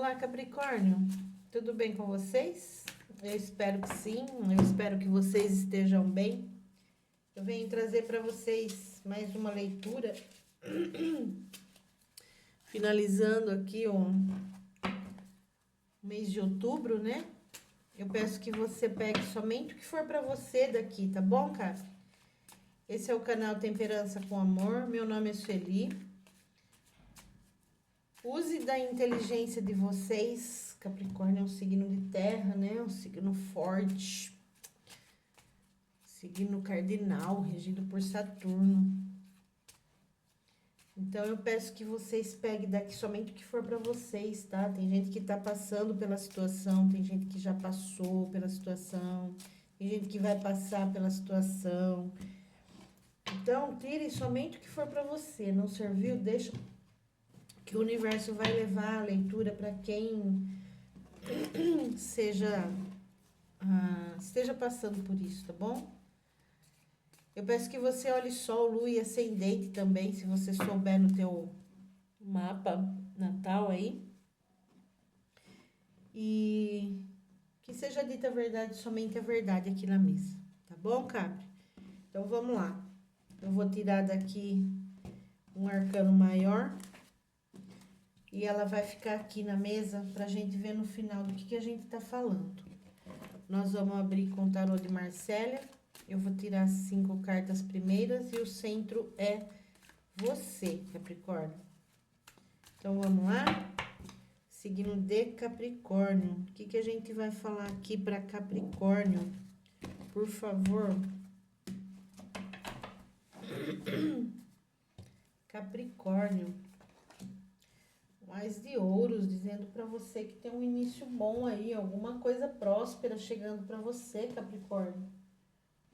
Olá, Capricórnio, tudo bem com vocês? Eu espero que sim, eu espero que vocês estejam bem. Eu venho trazer para vocês mais uma leitura, finalizando aqui o mês de outubro, né? Eu peço que você pegue somente o que for para você daqui, tá bom, cara? Esse é o canal Temperança com Amor, meu nome é Sueli. Use da inteligência de vocês. Capricórnio é um signo de terra, né? Um signo forte. Signo cardinal, regido por Saturno. Então, eu peço que vocês peguem daqui somente o que for para vocês, tá? Tem gente que tá passando pela situação, tem gente que já passou pela situação, tem gente que vai passar pela situação. Então, tire somente o que for para você. Não serviu? Deixa que o universo vai levar a leitura para quem esteja passando por isso, tá bom? Eu peço que você olhe Sol, Lua e Ascendente também, se você souber no teu mapa natal aí. E que seja dita a verdade, somente a verdade aqui na mesa, tá bom, Capri? Então, vamos lá. Eu vou tirar daqui um arcano maior. E ela vai ficar aqui na mesa pra gente ver no final do que a gente tá falando. Nós vamos abrir com o tarô de Marcélia. Eu vou tirar 5 cartas primeiras e o centro é você, Capricórnio. Então, vamos lá? Signo de Capricórnio. O que a gente vai falar aqui para Capricórnio? Por favor. Capricórnio. Mais de ouros, dizendo para você que tem um início bom aí, alguma coisa próspera chegando para você, Capricórnio.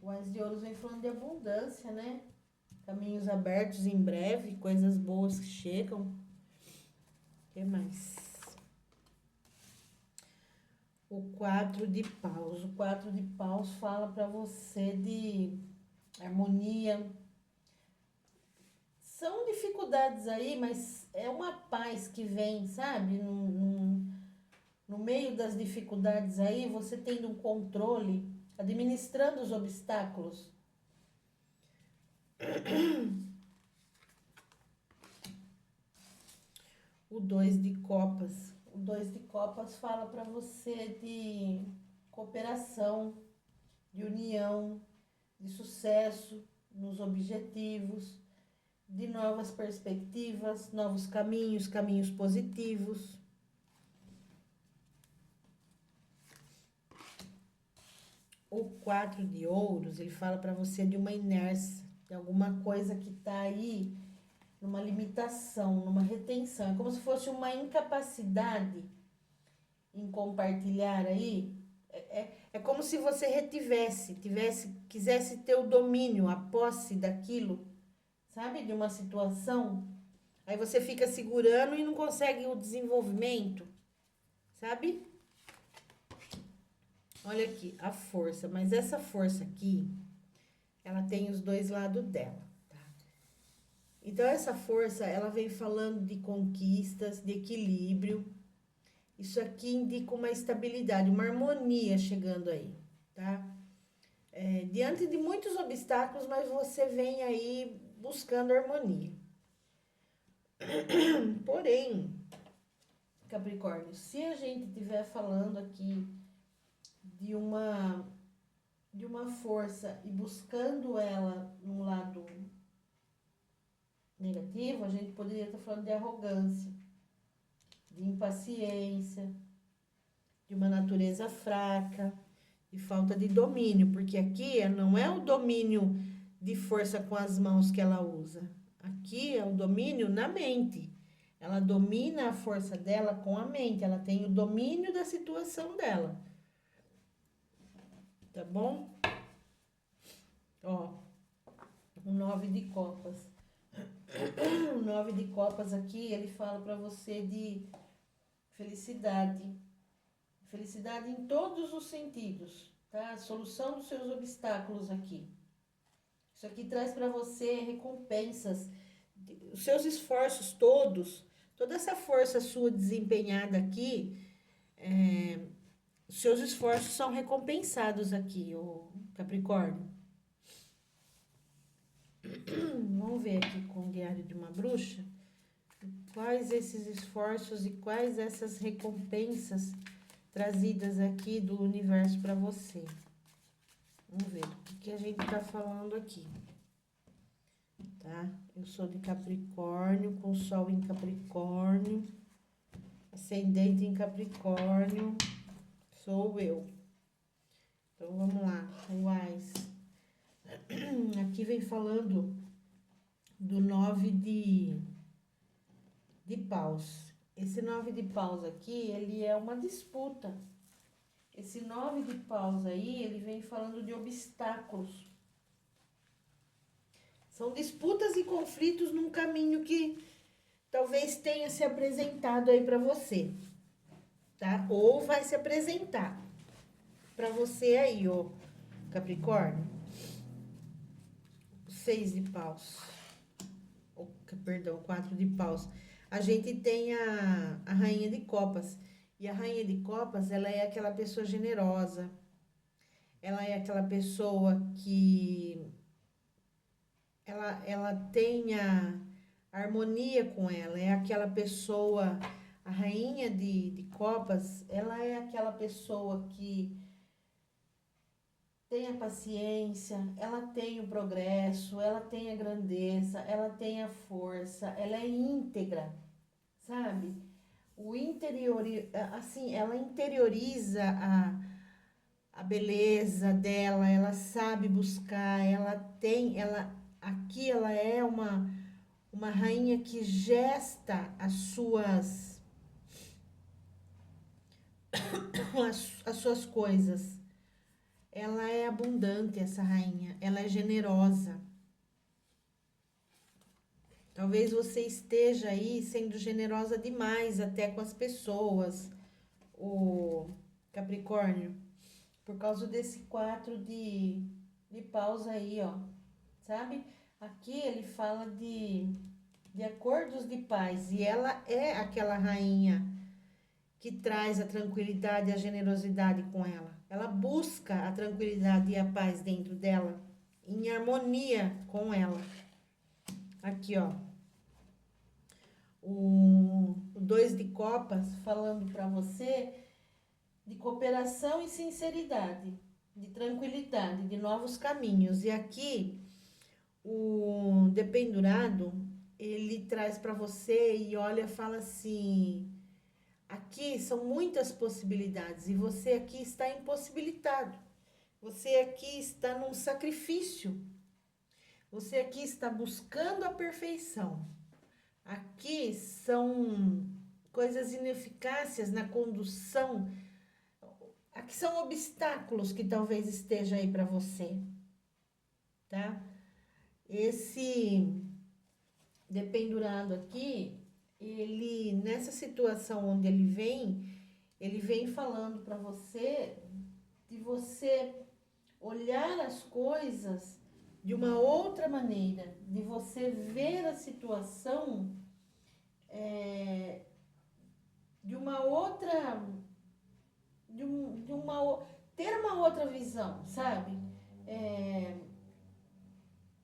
O Ás de ouros vem falando de abundância, né? Caminhos abertos em breve, coisas boas que chegam. O que mais? O 4 de paus. O 4 de paus fala para você de harmonia. São dificuldades aí, mas é uma paz que vem, sabe? No meio das dificuldades aí, você tendo um controle, administrando os obstáculos. O 2 de copas. O 2 de copas fala para você de cooperação, de união, de sucesso nos objetivos, de novas perspectivas, novos caminhos, caminhos positivos. O 4 de ouros, ele fala para você de uma inércia, de alguma coisa que está aí numa limitação, numa retenção. É como se fosse uma incapacidade em compartilhar aí. É como se você retivesse, quisesse ter o domínio, a posse daquilo, sabe? De uma situação. Aí você fica segurando e não consegue o desenvolvimento, sabe? Olha aqui, a força. Mas essa força aqui, ela tem os dois lados dela, tá? Então, essa força, ela vem falando de conquistas, de equilíbrio. Isso aqui indica uma estabilidade, uma harmonia chegando aí, tá? Diante de muitos obstáculos, mas você vem aí buscando harmonia. Porém, Capricórnio, se a gente estiver falando aqui de uma força e buscando ela num lado negativo, a gente poderia estar falando de arrogância, de impaciência, de uma natureza fraca, de falta de domínio, porque aqui não é o domínio de força com as mãos que ela usa. Aqui é o domínio na mente. Ela domina a força dela com a mente, ela tem o domínio da situação dela. Tá bom? Ó, o 9 de copas. O 9 de copas aqui, ele fala para você de felicidade. Felicidade em todos os sentidos, tá? A solução dos seus obstáculos aqui. Isso aqui traz para você recompensas, os seus esforços todos Toda essa força sua desempenhada aqui, seus esforços são recompensados aqui, ô Capricórnio. Vamos ver aqui com o Diário de uma Bruxa. Quais esses esforços e quais essas recompensas trazidas aqui do universo para você. Vamos ver o que a gente tá falando aqui. Tá? Eu sou de Capricórnio, com Sol em Capricórnio, ascendente em Capricórnio, sou eu. Então, vamos lá, Uais. Aqui vem falando do 9 de paus. Esse 9 de paus aqui, ele é uma disputa. Esse 9 de paus aí, ele vem falando de obstáculos. São disputas e conflitos num caminho que talvez tenha se apresentado aí para você, tá? Ou vai se apresentar para você aí, ó, Capricórnio. 6 de paus. Perdão, 4 de paus. A gente tem a Rainha de Copas. E a Rainha de Copas, ela é aquela pessoa generosa. Ela é aquela pessoa que ela tem a harmonia com ela. É aquela pessoa, a Rainha de Copas, ela é aquela pessoa que tem a paciência, ela tem o progresso, ela tem a grandeza, ela tem a força, ela é íntegra, sabe? O interior, assim, ela interioriza a beleza dela, ela sabe buscar, aqui ela é uma rainha que gesta as suas coisas. Ela é abundante, essa rainha, ela é generosa. Talvez você esteja aí sendo generosa demais até com as pessoas, o Capricórnio, por causa desse 4 de paus aí, ó, sabe? Aqui ele fala de acordos de paz e ela é aquela rainha que traz a tranquilidade e a generosidade com ela. Ela busca a tranquilidade e a paz dentro dela, em harmonia com ela. Aqui, ó. O 2 de copas falando para você de cooperação e sinceridade, de tranquilidade, de novos caminhos. E aqui o dependurado, ele traz para você e olha, fala assim: aqui são muitas possibilidades e você aqui está impossibilitado. Você aqui está num sacrifício. Você aqui está buscando a perfeição. Aqui são coisas ineficácias na condução. Aqui são obstáculos que talvez esteja aí para você, tá? Esse dependurado aqui, ele nessa situação onde ele vem falando para você de você olhar as coisas de uma outra maneira, de você ver a situação de uma outra, ter uma outra visão, sabe?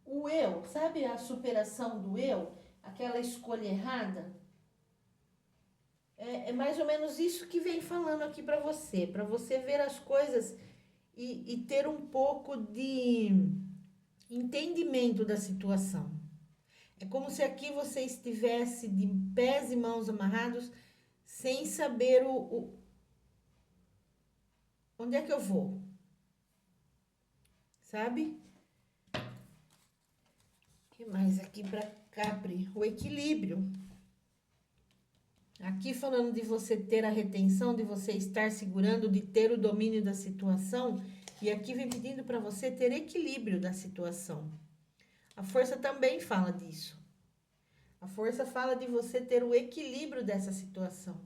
O eu, sabe a superação do eu, aquela escolha errada? É mais ou menos isso que vem falando aqui para você ver as coisas e ter um pouco de entendimento da situação. É como se aqui você estivesse de pés e mãos amarrados, sem saber onde é que eu vou, sabe? O que mais aqui para Capri? O equilíbrio. Aqui falando de você ter a retenção, de você estar segurando, de ter o domínio da situação. E aqui vem pedindo para você ter equilíbrio da situação. A força também fala disso. A força fala de você ter o equilíbrio dessa situação.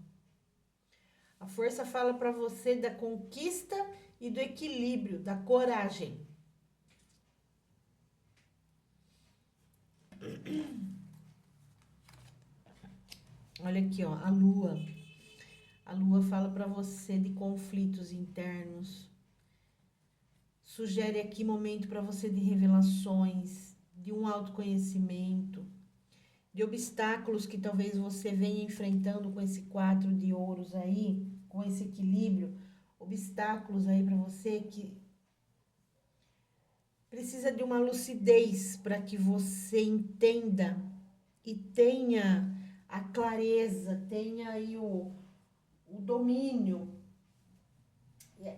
A força fala para você da conquista e do equilíbrio, da coragem. Olha aqui, ó, a lua. A lua fala para você de conflitos internos. Sugere aqui momento para você de revelações, de um autoconhecimento, de obstáculos que talvez você venha enfrentando com esse 4 de ouros aí, com esse equilíbrio, obstáculos aí para você que precisa de uma lucidez para que você entenda e tenha a clareza, tenha aí o domínio.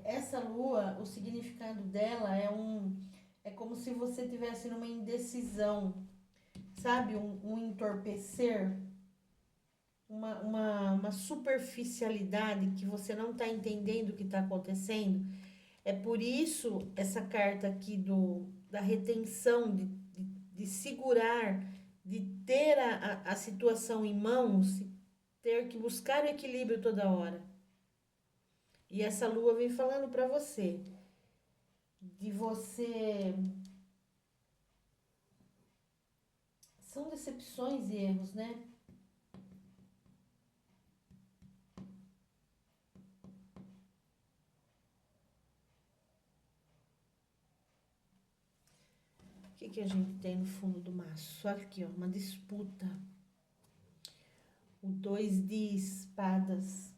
Essa lua, o significado dela é como se você tivesse numa indecisão, sabe? Um entorpecer, uma superficialidade que você não está entendendo o que está acontecendo. É por isso essa carta aqui da retenção, de segurar, de ter a situação em mãos, ter que buscar o equilíbrio toda hora. E essa lua vem falando para você, de você. São decepções e erros, né? O que a gente tem no fundo do maço? Olha aqui, ó, uma disputa. O 2 de espadas.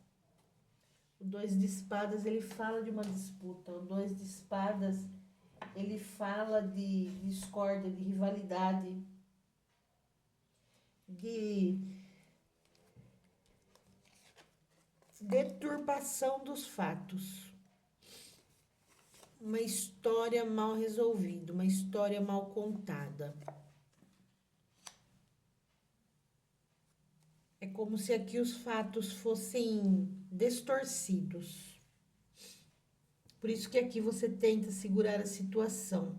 O 2 de espadas, ele fala de uma disputa. O 2 de espadas, ele fala de discórdia, de rivalidade, de deturpação dos fatos. Uma história mal resolvida, uma história mal contada. É como se aqui os fatos fossem distorcidos. Por isso que aqui você tenta segurar a situação.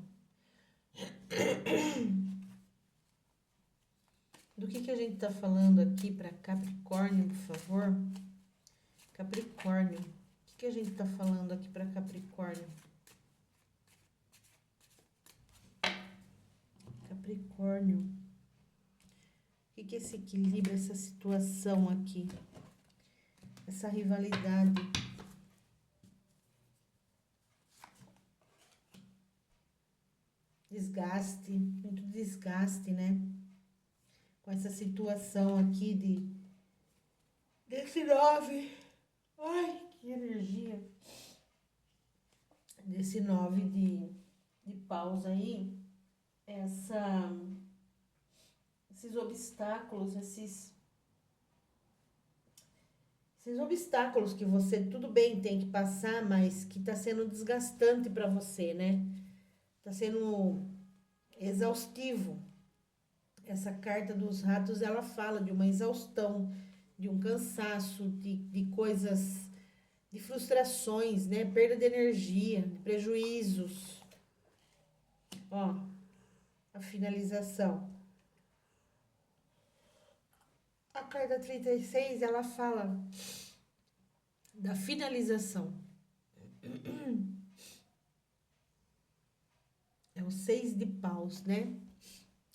Do que a gente tá falando aqui para Capricórnio, por favor? Capricórnio. O que a gente tá falando aqui para Capricórnio? Capricórnio. O que esse equilíbrio, essa situação aqui? Essa rivalidade. Desgaste, muito desgaste, né? Com essa situação aqui desse 9. Ai, que energia. Desse 9 de paus aí. Esses obstáculos, esses obstáculos que você, tudo bem, tem que passar, mas que tá sendo desgastante para você, né? Tá sendo exaustivo. Essa carta dos ratos, ela fala de uma exaustão, de um cansaço, de coisas, de frustrações, né? Perda de energia, de prejuízos. Ó, a finalização. A carta 36, ela fala da finalização. É o 6 de paus, né?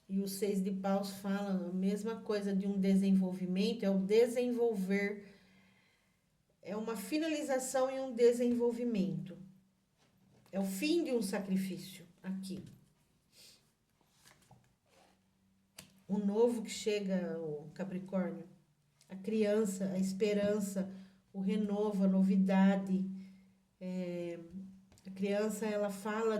E o 6 de paus fala a mesma coisa de um desenvolvimento, é o desenvolver, é uma finalização e um desenvolvimento. É o fim de um sacrifício aqui. O novo que chega, o Capricórnio, a criança, a esperança, o renovo, a novidade. A criança, ela fala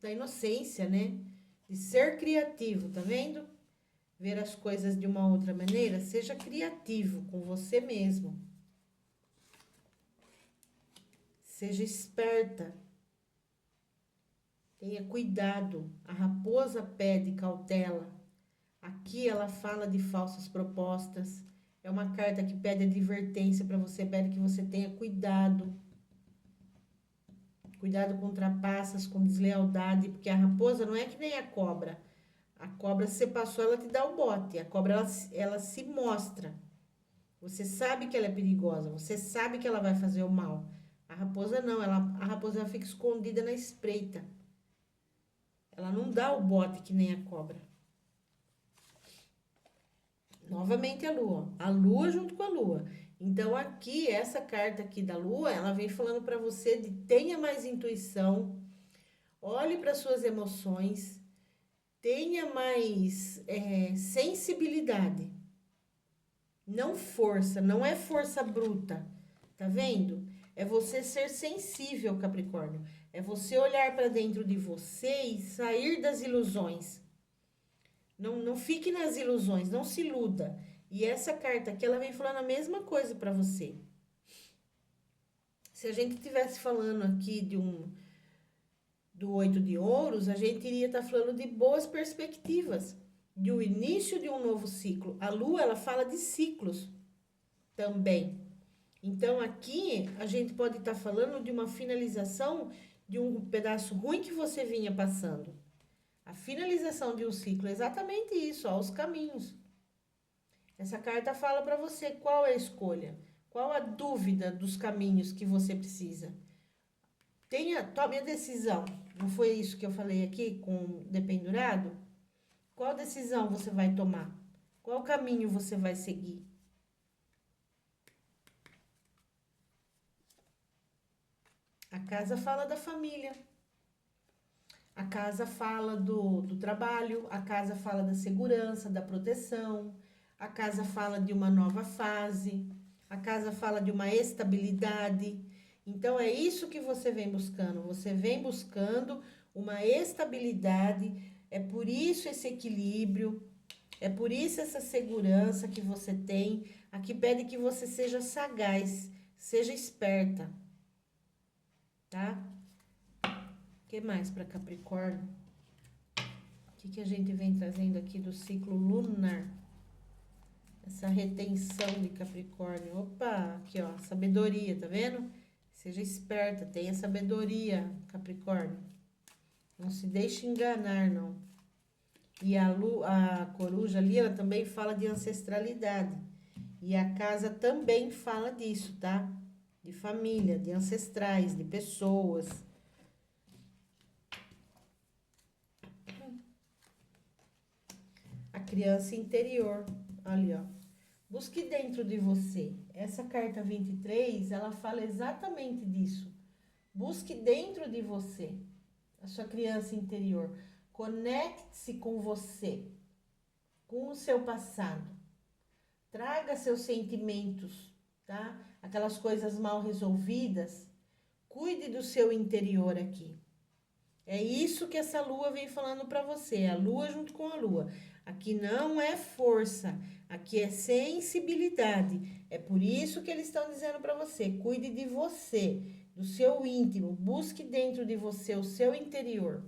da inocência, né? De ser criativo, tá vendo? Ver as coisas de uma outra maneira. Seja criativo com você mesmo. Seja esperta. Tenha cuidado. A raposa pede cautela. Aqui ela fala de falsas propostas. É uma carta que pede advertência para você, pede que você tenha cuidado. Cuidado com trapaças, com deslealdade, porque a raposa não é que nem a cobra. A cobra, se você passou, ela te dá o bote. A cobra, ela se mostra. Você sabe que ela é perigosa, você sabe que ela vai fazer o mal. A raposa não, a raposa ela fica escondida na espreita. Ela não dá o bote que nem a cobra. Novamente a lua junto com a lua. Então, aqui, essa carta aqui da lua, ela vem falando para você de tenha mais intuição, olhe para suas emoções, tenha mais sensibilidade. Não força, não é força bruta, tá vendo? É você ser sensível, Capricórnio. É você olhar para dentro de você e sair das ilusões. Não fique nas ilusões, não se iluda. E essa carta aqui, ela vem falando a mesma coisa para você. Se a gente estivesse falando aqui do 8 de ouros, a gente iria estar falando de boas perspectivas, de o início de um novo ciclo. A lua, ela fala de ciclos também. Então, aqui, a gente pode estar falando de uma finalização de um pedaço ruim que você vinha passando. A finalização de um ciclo é exatamente isso, ó, os caminhos. Essa carta fala para você qual é a escolha, qual a dúvida dos caminhos que você precisa. Tome a decisão. Não foi isso que eu falei aqui com o dependurado? Qual decisão você vai tomar? Qual caminho você vai seguir? A casa fala da família. A casa fala do trabalho, a casa fala da segurança, da proteção, a casa fala de uma nova fase, a casa fala de uma estabilidade. Então, é isso que você vem buscando. Você vem buscando uma estabilidade, é por isso esse equilíbrio, é por isso essa segurança que você tem. Aqui pede que você seja sagaz, seja esperta, tá? O que mais para Capricórnio? O que a gente vem trazendo aqui do ciclo lunar? Essa retenção de Capricórnio. Opa, aqui ó, sabedoria, tá vendo? Seja esperta, tenha sabedoria, Capricórnio. Não se deixe enganar, não. E a coruja ali, ela também fala de ancestralidade. E a casa também fala disso, tá? De família, de ancestrais, de pessoas. A criança interior, ali ó. Busque dentro de você. Essa carta 23, ela fala exatamente disso. Busque dentro de você a sua criança interior. Conecte-se com você, com o seu passado. Traga seus sentimentos, tá? Aquelas coisas mal resolvidas. Cuide do seu interior aqui. É isso que essa lua vem falando para você. A lua junto com a lua. Aqui não é força, aqui é sensibilidade. É por isso que eles estão dizendo para você: cuide de você, do seu íntimo, busque dentro de você o seu interior.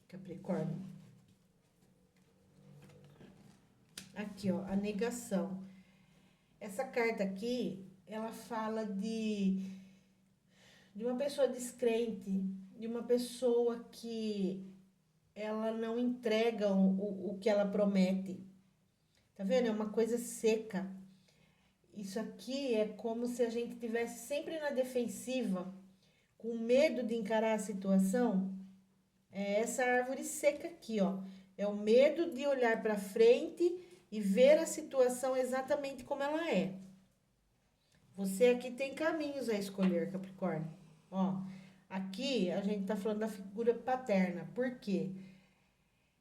Capricórnio. Aqui, ó, a negação. Essa carta aqui, ela fala de uma pessoa descrente, de uma pessoa que ela não entrega o que ela promete. Tá vendo? É uma coisa seca. Isso aqui é como se a gente tivesse sempre na defensiva, com medo de encarar a situação. É essa árvore seca aqui, ó. É o medo de olhar para frente e ver a situação exatamente como ela é. Você aqui tem caminhos a escolher, Capricórnio. Ó, aqui a gente tá falando da figura paterna. Por quê?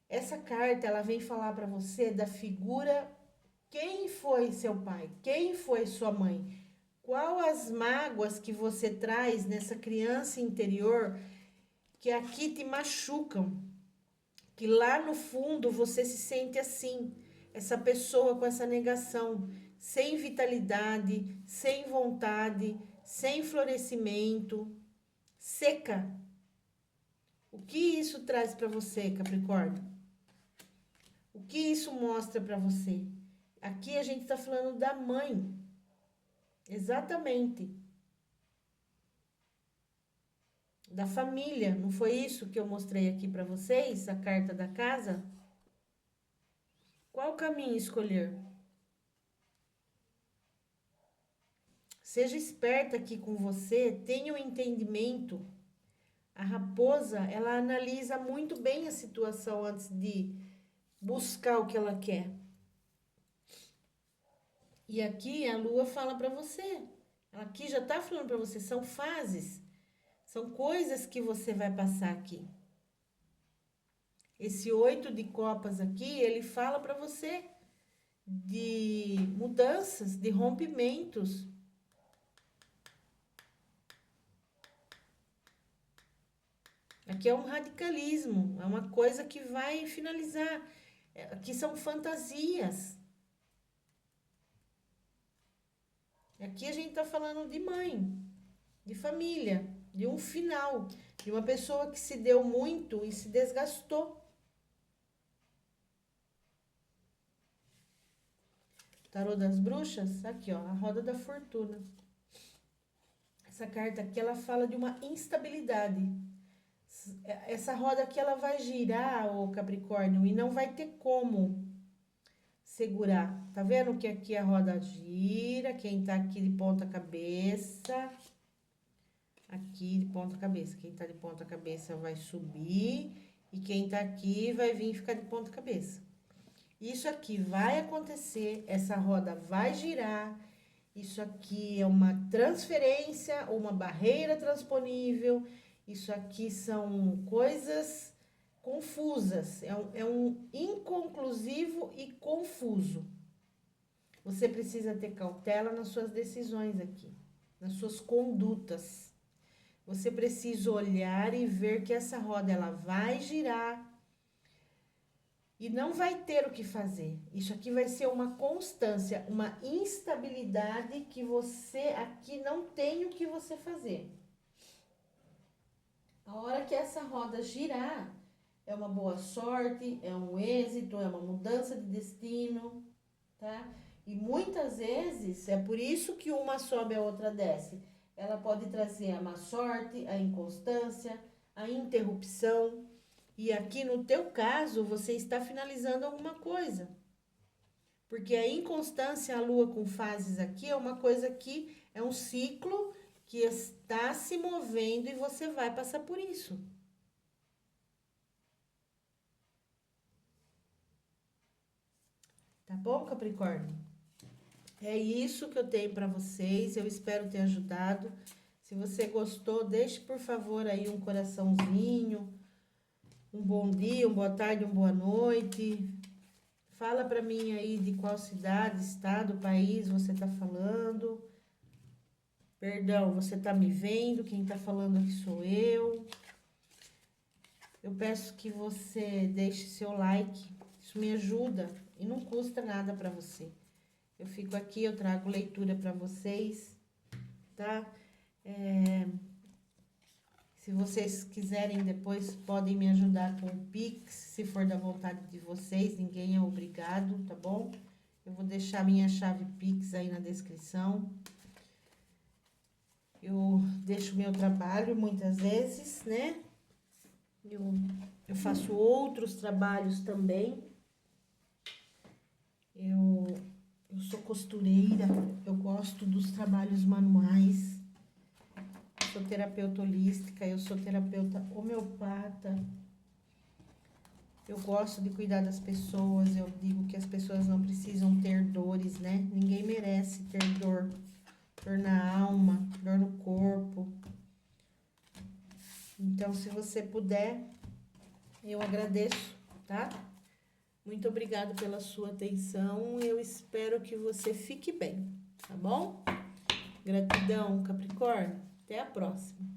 Essa carta, ela vem falar para você da figura, quem foi seu pai, quem foi sua mãe, qual as mágoas que você traz nessa criança interior que aqui te machucam, que lá no fundo você se sente assim, essa pessoa com essa negação, sem vitalidade, sem vontade, sem florescimento, seca. O que isso traz para você, Capricórnio? O que isso mostra para você? Aqui a gente está falando da mãe. Exatamente. Da família. Não foi isso que eu mostrei aqui para vocês? A carta da casa? Qual caminho escolher? Seja esperta aqui com você. Tenha um entendimento. A raposa, ela analisa muito bem a situação antes de buscar o que ela quer. E aqui a lua fala para você. Aqui já tá falando para você, são fases. São coisas que você vai passar aqui. Esse 8 de copas aqui, ele fala para você de mudanças, de rompimentos. Aqui é um radicalismo, é uma coisa que vai finalizar. Aqui são fantasias. Aqui a gente está falando de mãe, de família, de um final, de uma pessoa que se deu muito e se desgastou. Tarô das Bruxas, aqui ó, a roda da fortuna. Essa carta aqui, ela fala de uma instabilidade. Essa roda aqui, ela vai girar, o Capricórnio, e não vai ter como segurar. Tá vendo que aqui a roda gira, quem tá aqui de ponta cabeça, aqui de ponta cabeça. Quem tá de ponta cabeça vai subir, e quem tá aqui vai vir ficar de ponta cabeça. Isso aqui vai acontecer, essa roda vai girar, isso aqui é uma transferência, uma barreira transponível, isso aqui são coisas confusas, é um inconclusivo e confuso. Você precisa ter cautela nas suas decisões aqui, nas suas condutas. Você precisa olhar e ver que essa roda ela vai girar, e não vai ter o que fazer. Isso aqui vai ser uma constância, uma instabilidade que você aqui não tem o que você fazer. A hora que essa roda girar, é uma boa sorte, é um êxito, é uma mudança de destino, tá? E muitas vezes, é por isso que uma sobe e a outra desce. Ela pode trazer a má sorte, a inconstância, a interrupção. E aqui no teu caso, você está finalizando alguma coisa. Porque a inconstância, a lua com fases aqui, é uma coisa que é um ciclo que está se movendo e você vai passar por isso. Tá bom, Capricórnio? É isso que eu tenho para vocês. Eu espero ter ajudado. Se você gostou, deixe por favor aí um coraçãozinho. Um bom dia, uma boa tarde, uma boa noite. Fala para mim aí de qual cidade, estado, país você tá falando. Perdão, você tá me vendo? Quem tá falando aqui sou eu. Eu peço que você deixe seu like. Isso me ajuda e não custa nada para você. Eu fico aqui, eu trago leitura para vocês, tá? Se vocês quiserem depois, podem me ajudar com o Pix, se for da vontade de vocês, ninguém é obrigado, tá bom? Eu vou deixar minha chave Pix aí na descrição. Eu deixo meu trabalho muitas vezes, né? Eu faço outros trabalhos também. Eu sou costureira, eu gosto dos trabalhos manuais. Sou terapeuta holística, eu sou terapeuta homeopata. Eu gosto de cuidar das pessoas, eu digo que as pessoas não precisam ter dores, né? Ninguém merece ter dor. Dor na alma, dor no corpo. Então, se você puder, eu agradeço, tá? Muito obrigada pela sua atenção. Eu espero que você fique bem, tá bom? Gratidão, Capricórnio. Até a próxima.